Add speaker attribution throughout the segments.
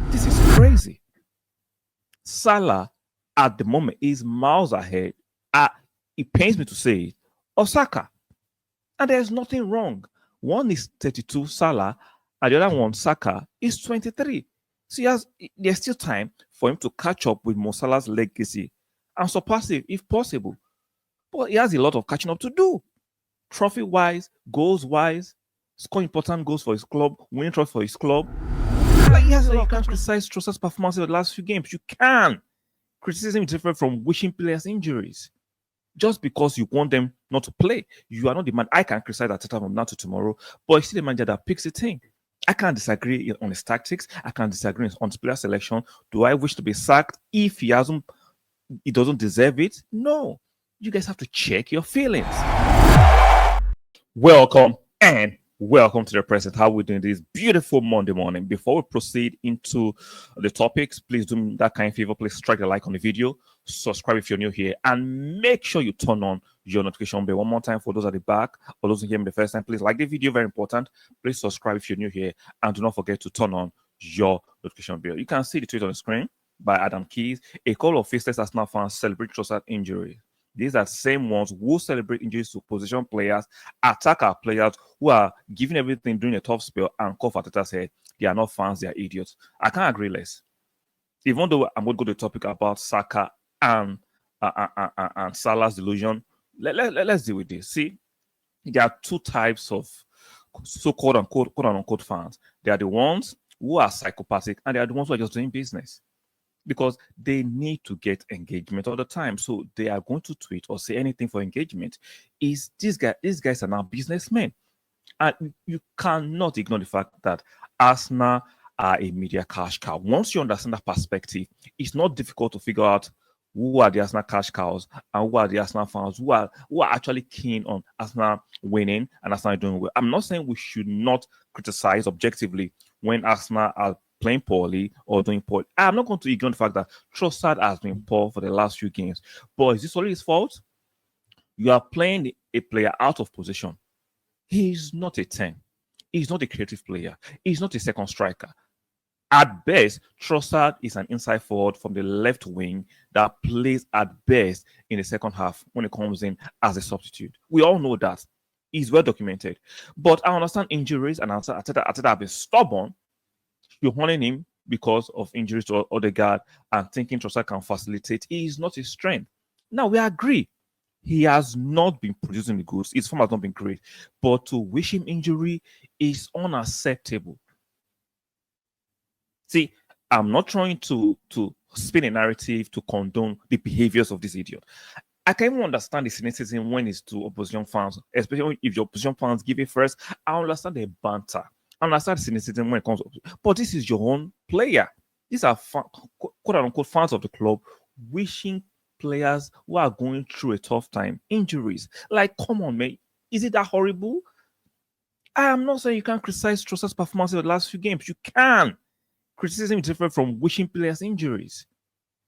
Speaker 1: This is crazy. Salah at the moment is miles ahead. Uh, it pains me to say it. Of Saka. And there's nothing wrong. One is 32, Salah, and the other one, Saka, is 23. So there's still time for him to catch up with Mo Salah's legacy and surpass it if possible. But he has a lot of catching up to do. Trophy wise, goals wise, scoring important goals for his club, winning trophy for his club. Like, yes, you can't criticize Trossard's performance in the last few games. You can. Criticism is different from wishing players injuries. Just because you want them not to play, you are not the man. I can criticize Arteta from now to tomorrow, but he's still the manager that picks the team. I can't disagree on his tactics. I can't disagree on his player selection. Do I wish to be sacked if he doesn't deserve it? No. You guys have to check your feelings. Welcome to the present. How we're doing this beautiful Monday morning. Before we proceed into the topics, please do me that kind favor. Please strike a like on the video, subscribe if you're new here, and make sure you turn on your notification bell. One more time for those at the back or those who hear me the first time, please like the video, very important. Please subscribe if you're new here, and do not forget to turn on your notification bell. You can see the tweet on the screen by Adam Keys. A couple of faceless Arsenal fans celebrate Trossard injury. These are the same ones who celebrate injuries to position players, attack our players who are giving everything during a tough spell and call for Arteta's head. They are not fans, they are idiots. I can't agree less. Even though I'm going to go to the topic about Saka and Salah's delusion, let's deal with this. See, there are two types of so-called quote-unquote fans. They are the ones who are psychopathic, and they are the ones who are just doing business, because they need to get engagement all the time. So they are going to tweet or say anything for engagement. These guys are now businessmen. And you cannot ignore the fact that Arsenal are a media cash cow. Once you understand that perspective, it's not difficult to figure out who are the Arsenal cash cows and who are the Arsenal fans who are actually keen on Arsenal winning and Arsenal doing well. I'm not saying we should not criticize objectively when Arsenal are playing poorly or doing poorly. I'm not going to ignore the fact that Trossard has been poor for the last few games. But is this only his fault? You are playing a player out of position. He's not a 10. He's not a creative player. He's not a second striker. At best, Trossard is an inside forward from the left wing that plays at best in the second half when it comes in as a substitute. We all know that. He's well documented. But I understand injuries, and Arteta have been stubborn. You're holding him because of injuries to Odegaard and thinking Trossard can facilitate. He is not his strength. Now, we agree. He has not been producing the goods. His form has not been great. But to wish him injury is unacceptable. See, I'm not trying to spin a narrative to condone the behaviors of this idiot. I can even understand the cynicism when it's to opposition fans, especially if your opposition fans give it first. I understand the banter. I understand cynicism when it comes to, but this is your own player. These are quote unquote fans of the club wishing players who are going through a tough time injuries. Like, come on, man. Is it that horrible? I am not saying you can't criticize Trossard's performance in the last few games. You can. Criticism is different from wishing players injuries.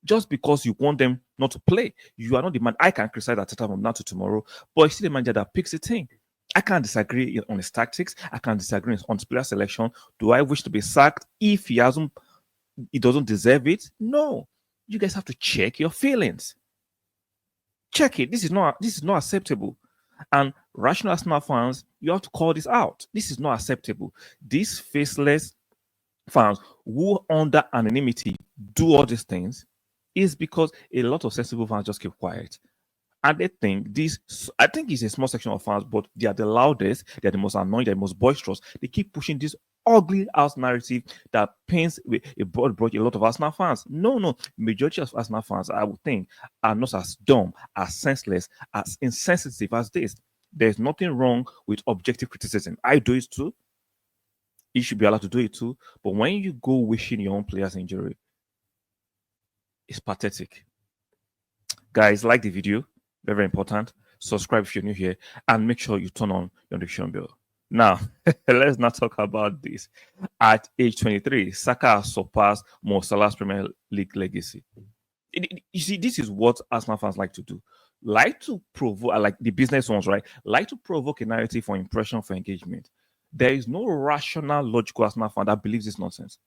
Speaker 1: Just because you want them not to play, you are not the man. I can criticize Arteta from now to tomorrow, but he's still the manager that picks the team. I can't disagree on his tactics. I can't disagree on his player selection. Do I wish to be sacked if he doesn't deserve it? No. You guys have to check your feelings. Check it. This is not acceptable. And rational Arsenal fans, you have to call this out. This is not acceptable. These faceless fans who under anonymity do all these things is because a lot of sensible fans just keep quiet. And they think I think it's a small section of fans, but they are the loudest, they're the most annoying, they're the most boisterous. They keep pushing this ugly ass narrative that paints a broad brush a lot of Arsenal fans. No. Majority of Arsenal fans, I would think, are not as dumb, as senseless, as insensitive as this. There's nothing wrong with objective criticism. I do it too. You should be allowed to do it too. But when you go wishing your own players injury, it's pathetic. Guys, like the video. Very, very important. Subscribe if you're new here, and make sure you turn on your notification bell. Now, let's not talk about this. At age 23, Saka has surpassed Mo Salah's Premier League legacy. You see, this is what Arsenal fans like to do. Like to provoke, like the business ones, right? Like to provoke a narrative for impression, for engagement. There is no rational, logical Arsenal fan that believes this nonsense.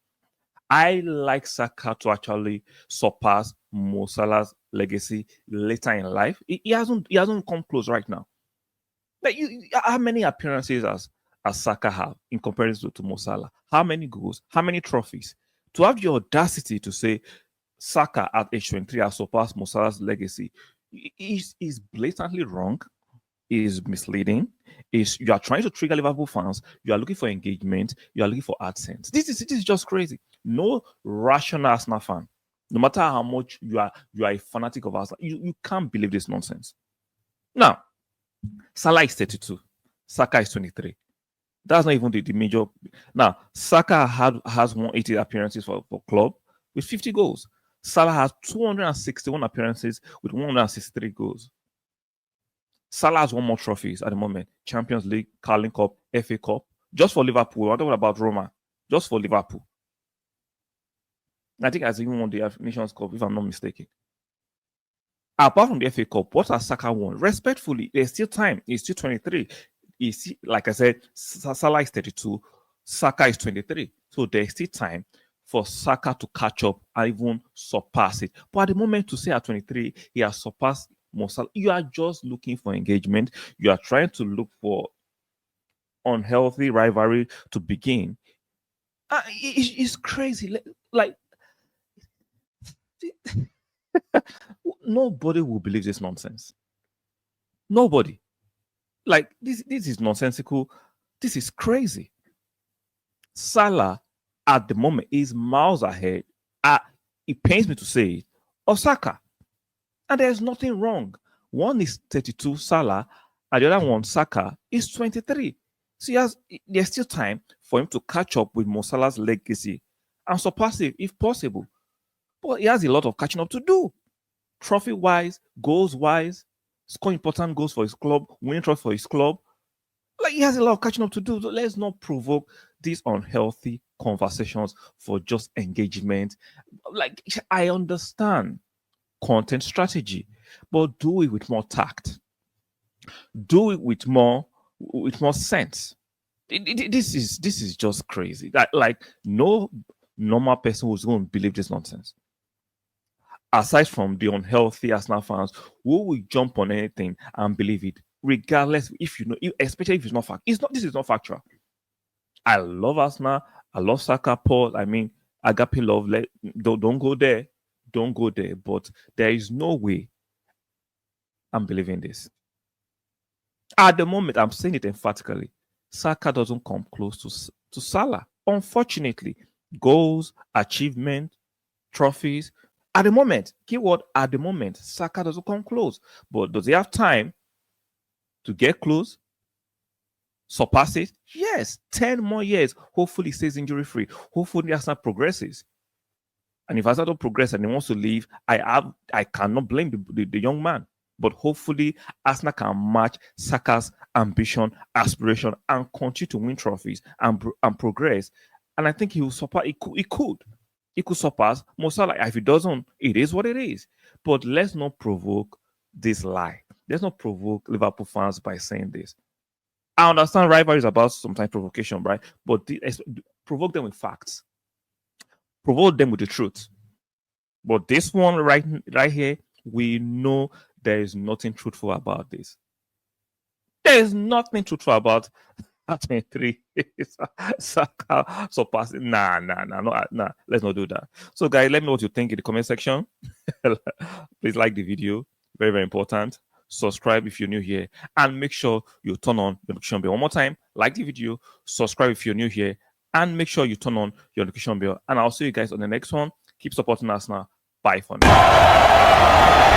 Speaker 1: I like Saka to actually surpass Mo Salah's legacy later in life. He hasn't come close right now. Like how many appearances as Saka have in comparison to Mo Salah? How many goals? How many trophies? To have the audacity to say Saka at age 23 has surpassed Mo Salah's legacy is blatantly wrong. Is misleading. Is you are trying to trigger Liverpool fans. You are looking for engagement. You are looking for AdSense. This is just crazy. No rational Arsenal fan, no matter how much you are a fanatic of Arsenal, you can't believe this nonsense. Now, Salah is 32. Saka is 23. That's not even the major. Now, Saka has 180 appearances for club with 50 goals. Salah has 261 appearances with 163 goals. Salah has 1 more trophies at the moment: Champions League, Carling Cup, FA Cup. Just for Liverpool. I'm talking about Roma. Just for Liverpool. I think has even won the Nations Cup, if I'm not mistaken. Apart from the FA Cup, what has Saka won? Respectfully, there's still time. He's still 23. Like I said, Salah is 32. Saka is 23. So there's still time for Saka to catch up and even surpass it. But at the moment, to say at 23, he has surpassed Mo Salah, you are just looking for engagement. You are trying to look for unhealthy rivalry to begin. It's crazy. Like nobody will believe this nonsense. Nobody. Like this is nonsensical. This is crazy. Salah at the moment is miles ahead. It pains me to say it, of Saka. And there's nothing wrong. One is 32, Salah, and the other one, Saka, is 23. So there's still time for him to catch up with Mo Salah's legacy and surpass it if possible. But he has a lot of catching up to do. Trophy-wise, goals-wise, score important goals for his club, winning trophy for his club. Like, he has a lot of catching up to do. So let's not provoke these unhealthy conversations for just engagement. Like, I understand content strategy, but do it with more tact. Do it with more sense. This is just crazy. Like no normal person who's going to believe this nonsense. Aside from the unhealthy Arsenal fans who will jump on anything and believe it, regardless if you know, especially if it's not fact. This is not factual. I love Arsenal. I love Saka, Paul. I mean, agape love. Don't go there. Don't go there. But there is no way I'm believing this. At the moment, I'm saying it emphatically. Saka doesn't come close to Salah. Unfortunately, goals, achievement, trophies. At the moment, keyword at the moment, Saka doesn't come close. But does he have time to get close? Surpass it? Yes. 10 more years. Hopefully, he stays injury free. Hopefully, Arsenal progresses. And if Arsenal don't progress and he wants to leave, I cannot blame the young man. But hopefully, Arsenal can match Saka's ambition, aspiration, and continue to win trophies and progress. And I think he will surpass. He could surpass Mo Salah. If he doesn't, it is what it is. But let's not provoke this lie. Let's not provoke Liverpool fans by saying this. I understand rivalry is about sometimes provocation, right? But provoke them with facts. Provoke them with the truth. But this one right here, we know there is nothing truthful about this. There is nothing truthful about 23 Saka surpassing. Nah. Let's not do that. So, guys, let me know what you think in the comment section. Please like the video. Very, very important. Subscribe if you're new here, and make sure you turn on your notification bell. One more time, like the video, subscribe if you're new here, and make sure you turn on your notification bell. And I'll see you guys on the next one. Keep supporting us now. Bye for now.